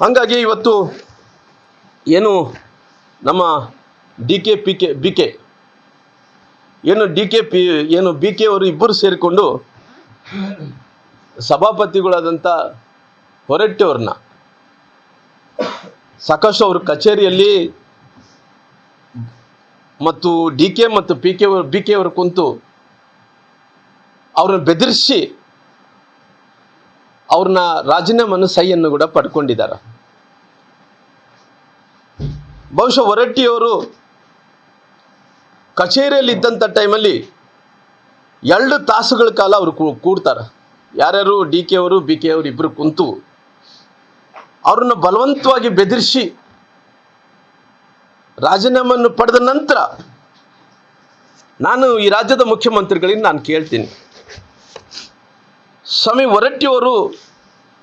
ಹಾಗಾಗಿ ಇವತ್ತು ಏನು ನಮ್ಮ ಡಿ ಕೆ ಬಿ ಕೆ ಏನು ಬಿ ಕೆ ಅವರು ಇಬ್ಬರು ಸೇರಿಕೊಂಡು ಸಭಾಪತಿಗಳಾದಂಥ ಹೊರಟ್ಟಿಯವ್ರನ್ನ ಸಾಕಷ್ಟು ಅವ್ರ ಕಚೇರಿಯಲ್ಲಿ ಮತ್ತು ಡಿ ಕೆ ಮತ್ತು ಬಿ ಕೆ ಅವರು ಕುಂತು ಅವ್ರನ್ನ ಬೆದರಿಸಿ ಅವ್ರನ್ನ ರಾಜೀನಾಮೆಯನ್ನು ಸಹಿಯನ್ನು ಕೂಡ ಪಡ್ಕೊಂಡಿದ್ದಾರೆ. ಬಹುಶಃ ಹೊರಟ್ಟಿಯವರು ಕಚೇರಿಯಲ್ಲಿ ಇದ್ದಂಥ ಟೈಮಲ್ಲಿ 2 ತಾಸುಗಳ ಕಾಲ ಅವರು ಕೂಡ್ತಾರೆ. ಯಾರ್ಯಾರು ಡಿ ಕೆ ಅವರು ಬಿ ಕೆ ಅವರು ಇಬ್ಬರು ಕುಂತು ಅವ್ರನ್ನ ಬಲವಂತವಾಗಿ ಬೆದರಿಸಿ ರಾಜೀನಾಮೆಯನ್ನು ಪಡೆದ ನಂತರ ನಾನು ಈ ರಾಜ್ಯದ ಮುಖ್ಯಮಂತ್ರಿಗಳಿಗೆ ನಾನು ಕೇಳ್ತೀನಿ, ಸ್ವಾಮಿ ಹೊರಟ್ಟಿಯವರು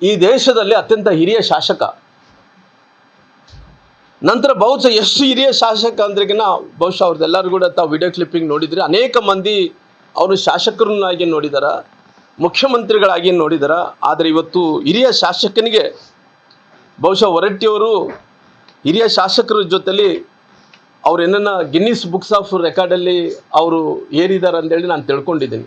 ಈ ದೇಶದಲ್ಲಿ ಅತ್ಯಂತ ಹಿರಿಯ ಶಾಸಕ, ನಂತರ ಬಹುಶಃ ಎಷ್ಟು ಹಿರಿಯ ಶಾಸಕ ಅಂದ್ರೆಗಿನ ಬಹುಶಃ ಅವ್ರದ್ದೆಲ್ಲರೂ ಕೂಡ ತಾವು ವಿಡಿಯೋ ಕ್ಲಿಪ್ಪಿಂಗ್ ನೋಡಿದರೆ ಅನೇಕ ಮಂದಿ ಅವರು ಶಾಸಕರನ್ನಾಗಿ ನೋಡಿದಾರ, ಮುಖ್ಯಮಂತ್ರಿಗಳಾಗಿ ನೋಡಿದಾರ. ಆದರೆ ಇವತ್ತು ಹಿರಿಯ ಶಾಸಕನಿಗೆ ಬಹುಶಃ ಹೊರಟ್ಟಿಯವರು ಹಿರಿಯ ಶಾಸಕರ ಜೊತೆಲಿ ಅವ್ರು ಏನನ್ನ ಗಿನ್ನಿಸ್ ಬುಕ್ಸ್ ಆಫ್ ರೆಕಾರ್ಡಲ್ಲಿ ಅವರು ಏರಿದ್ದಾರೆ ಅಂತೇಳಿ ನಾನು ತಿಳ್ಕೊಂಡಿದ್ದೀನಿ.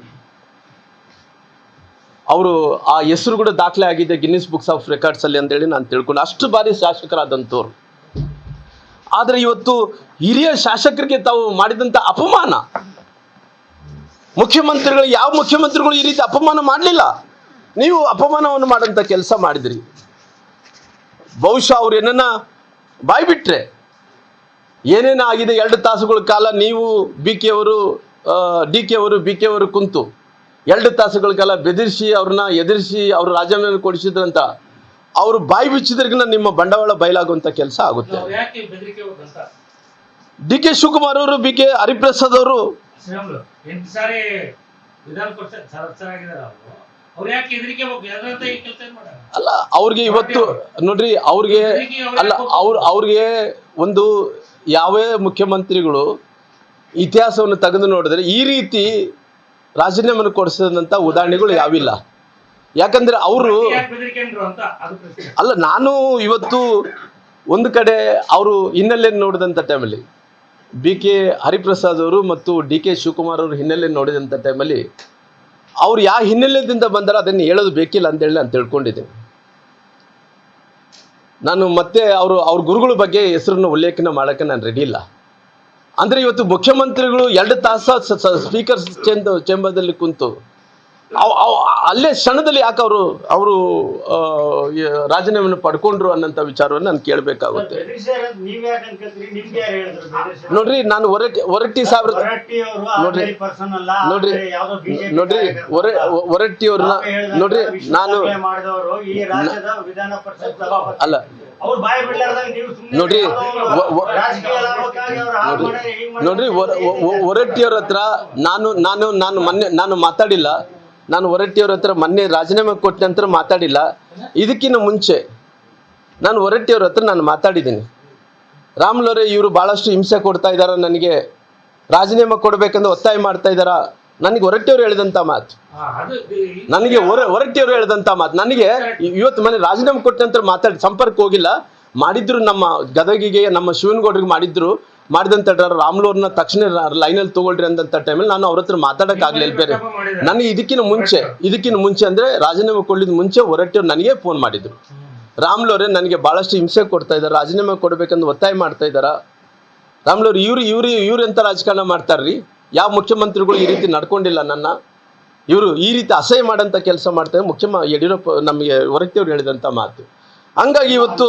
ಅವರು ಆ ಹೆಸರು ಕೂಡ ದಾಖಲೆ ಆಗಿದೆ ಗಿನ್ನಿಸ್ ಬುಕ್ಸ್ ಆಫ್ ರೆಕಾರ್ಡ್ಸಲ್ಲಿ ಅಂತೇಳಿ ನಾನು ತಿಳ್ಕೊಂಡು, ಅಷ್ಟು ಬಾರಿ ಶಾಸಕರಾದಂಥವ್ರು. ಆದರೆ ಇವತ್ತು ಹಿರಿಯ ಶಾಸಕರಿಗೆ ತಾವು ಮಾಡಿದಂಥ ಅಪಮಾನ, ಮುಖ್ಯಮಂತ್ರಿಗಳು ಯಾವ ಮುಖ್ಯಮಂತ್ರಿಗಳು ಈ ರೀತಿ ಅಪಮಾನ ಮಾಡಲಿಲ್ಲ, ನೀವು ಅಪಮಾನವನ್ನು ಮಾಡೋಂಥ ಕೆಲಸ ಮಾಡಿದ್ರಿ. ಬಹುಶಃ ಅವ್ರು ಏನನ್ನ ಬಾಯ್ಬಿಟ್ರೆ ಏನೇನು ಆಗಿದೆ 2 ತಾಸುಗಳ ಕಾಲ ನೀವು ಡಿ ಕೆ ಅವರು ಬಿ ಕೆ ಅವರು ಕುಂತು 2 ತಾಸುಗಳ ಕಾಲ ಬೆದರಿಸಿ ಅವ್ರನ್ನ ಎದುರಿಸಿ ಅವರು ರಾಜೀನಾಮೆ ಕೊಡಿಸಿದ್ರಂತ ಅವರು ಬಾಯಿ ಬಿಚ್ಚಿದ್ರಿಗಿನ ನಿಮ್ಮ ಬಂಡವಾಳ ಬಯಲಾಗುವಂಥ ಕೆಲಸ ಆಗುತ್ತೆ. ಡಿ ಕೆ ಶಿವಕುಮಾರ್ ಅವರು ಬಿ ಕೆ ಹರಿಪ್ರಸಾದ್ ಅವರು ಅಲ್ಲ, ಅವ್ರಿಗೆ ಇವತ್ತು ನೋಡ್ರಿ, ಅವ್ರಿಗೆ ಒಂದು ಯಾವೇ ಮುಖ್ಯಮಂತ್ರಿಗಳು ಇತಿಹಾಸವನ್ನು ತೆಗೆದು ನೋಡಿದ್ರೆ ಈ ರೀತಿ ರಾಜೀನಾಮೆಯನ್ನು ಕೊಡಿಸಿದಂಥ ಉದಾಹರಣೆಗಳು ಯಾವಿಲ್ಲ. ಯಾಕಂದ್ರೆ ಅವರು ಅಲ್ಲ, ನಾನು ಇವತ್ತು ಒಂದು ಕಡೆ ಅವರು ಹಿನ್ನೆಲೆಯನ್ನು ನೋಡಿದಂಥ ಟೈಮಲ್ಲಿ ಬಿ ಕೆ ಹರಿಪ್ರಸಾದ್ ಅವರು ಮತ್ತು ಡಿ ಕೆ ಶಿವಕುಮಾರ್ ಅವರು ಹಿನ್ನೆಲೆ ನೋಡಿದಂಥ ಟೈಮಲ್ಲಿ ಅವ್ರು ಯಾವ ಹಿನ್ನೆಲೆಯಿಂದ ಬಂದಾರ ಅದನ್ನು ಹೇಳೋದು ಬೇಕಿಲ್ಲ ಅಂತೇಳಿ ನಾನು ತಿಳ್ಕೊಂಡಿದ್ದೀನಿ. ನಾನು ಮತ್ತೆ ಅವ್ರ ಗುರುಗಳ ಬಗ್ಗೆ ಹೆಸರನ್ನು ಉಲ್ಲೇಖನ ಮಾಡೋಕ್ಕೆ ನಾನು ರೆಡಿ ಇಲ್ಲ. ಅಂದರೆ ಇವತ್ತು ಮುಖ್ಯಮಂತ್ರಿಗಳು 2 ತಾಸು ಸ್ಪೀಕರ್ ಚೇಂಬರ್ದಲ್ಲಿ ಕುಂತು ಅಲ್ಲೇ ಕ್ಷಣದಲ್ಲಿ ಯಾಕೆ ಅವರು ರಾಜೀನಾಮೆಯನ್ನು ಪಡ್ಕೊಂಡ್ರು ಅನ್ನೋಂಥ ವಿಚಾರವನ್ನು ನಾನು ಕೇಳಬೇಕಾಗುತ್ತೆ. ನೋಡ್ರಿ, ನಾನು ಹೊರಟ್ಟಿ ಸಾಹೇಬ್ರ ಹೊರಟ್ಟಿಯವ್ರನ್ನ ನೋಡ್ರಿ, ನಾನು ಅಲ್ಲ ನೋಡ್ರಿ ಹೊರಟ್ಟಿಯವ್ರ ಹತ್ರ ನಾನು ಮಾತಾಡಿಲ್ಲ. ನಾನು ಹೊರಟ್ಟಿಯವ್ರ ಹತ್ರ ಮೊನ್ನೆ ರಾಜೀನಾಮೆ ಕೊಟ್ಟ ನಂತರ ಮಾತಾಡಿಲ್ಲ. ಇದಕ್ಕಿಂತ ಮುಂಚೆ ನಾನು ಹೊರಟ್ಟಿಯವ್ರ ಹತ್ರ ನಾನು ಮಾತಾಡಿದ್ದೀನಿ. ರಾಮ್ಲೋರೆ ಇವರು ಭಾಳಷ್ಟು ಹಿಂಸೆ ಕೊಡ್ತಾ ಇದ್ದಾರ, ನನಗೆ ರಾಜೀನಾಮೆ ಕೊಡಬೇಕಂದ್ರೆ ಒತ್ತಾಯ ಮಾಡ್ತಾ ಇದ್ದಾರ. ನನಗೆ ಹೊರಟ್ಟಿಯವ್ರು ಹೇಳಿದಂಥ ಮಾತು, ನನಗೆ ಇವತ್ತು ಮನೆ ರಾಜೀನಾಮೆ ಕೊಟ್ಟ ನಂತರ ಸಂಪರ್ಕ ಹೋಗಿಲ್ಲ. ಮಾಡಿದ್ರು ನಮ್ಮ ಗದಗಿಗೆ ನಮ್ಮ ಶಿವನಗೌಡರಿಗೆ ಮಾಡಿದಂಥ ರಾಮ್ಲೋರ್ನ ತಕ್ಷಣ ಲೈನಲ್ಲಿ ತಗೊಳ್ರಿ ಅಂದಂಥ ಟೈಮಲ್ಲಿ ನಾನು ಅವ್ರ ಹತ್ರ ಮಾತಾಡೋಕ್ಕಾಗಲಿಲ್ಲ. ಬೇರೆ ನನಗೆ ಇದಕ್ಕಿಂತ ಮುಂಚೆ ಅಂದರೆ ರಾಜೀನಾಮೆ ಕೊಡಲಿದ ಮುಂಚೆ ಹೊರಟ್ಟಿಯವ್ರು ನನಗೆ ಫೋನ್ ಮಾಡಿದ್ರು, ರಾಮ್ಲೋರೇ ನನಗೆ ಭಾಳಷ್ಟು ಹಿಂಸೆ ಕೊಡ್ತಾ ಇದ್ದಾರೆ, ರಾಜೀನಾಮೆ ಕೊಡಬೇಕಂದು ಒತ್ತಾಯ ಮಾಡ್ತಾ ಇದ್ದಾರ. ರಾಮ್ಲೋರ್ ಇವ್ರು ಎಂಥ ರಾಜಕಾರಣ ಮಾಡ್ತಾರ್ರಿ, ಯಾವ ಮುಖ್ಯಮಂತ್ರಿಗಳು ಈ ರೀತಿ ನಡ್ಕೊಂಡಿಲ್ಲ, ಇವರು ಈ ರೀತಿ ಅಸಹ್ಯ ಮಾಡೋಂಥ ಕೆಲಸ ಮಾಡ್ತಾರೆ ಯಡಿಯೂರಪ್ಪ ನಮಗೆ ಹೊರಟ್ಟಿಯವ್ರು ಹೇಳಿದಂಥ ಮಾತು. ಹಂಗಾಗಿ ಇವತ್ತು